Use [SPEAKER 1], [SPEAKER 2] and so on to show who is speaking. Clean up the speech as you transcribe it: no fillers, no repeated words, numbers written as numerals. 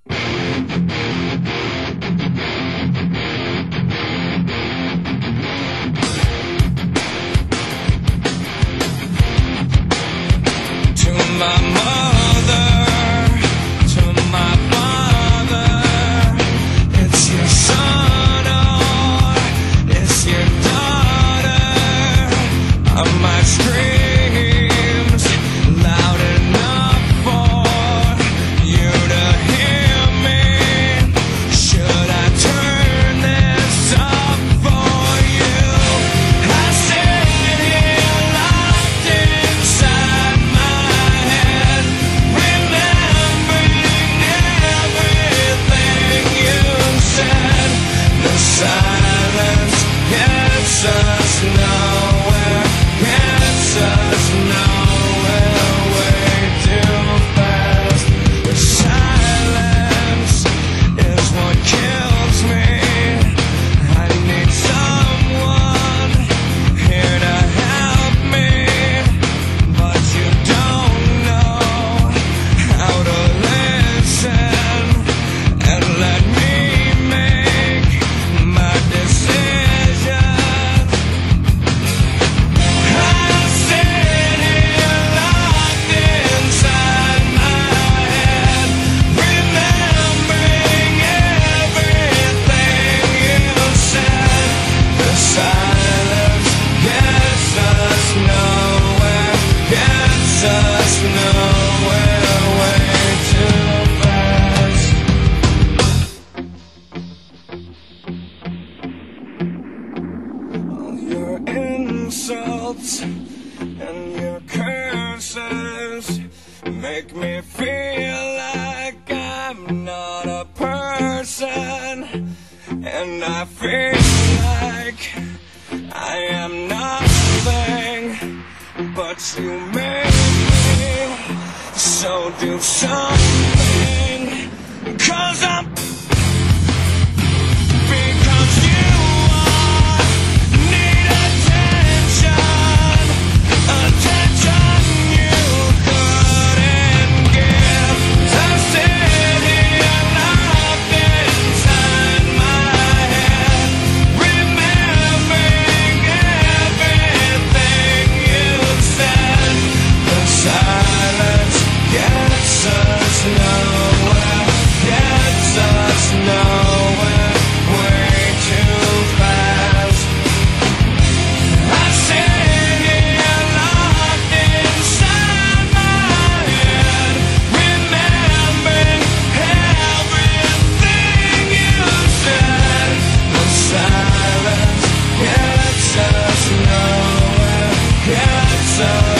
[SPEAKER 1] To my mother, to my father, it's your son or it's your daughter. My screams loud enough for you to hear me. Should I turn this up for you? I sit here locked inside my head, remembering everything you said. The silence gets us nowhere, gets us nowhere, way too fast. The silence is what kills me. I need someone here to help me, but you don't know how to listen and let me make my decision. I sit here locked inside my head, remembering everything you said. The silence gets us nowhere, gets us nowhere, way too fast. All your insults and your curses make me feel like I'm not a person, and I feel like I am nothing, but you make me. So do something, 'cause I'm because you are need attention, attention you couldn't give. I sit here locked inside my head, remembering everything you said. The silence gets us nowhere, gets us nowhere, way too fast. I sit here locked inside my head, remembering everything you said. The silence gets us nowhere, gets us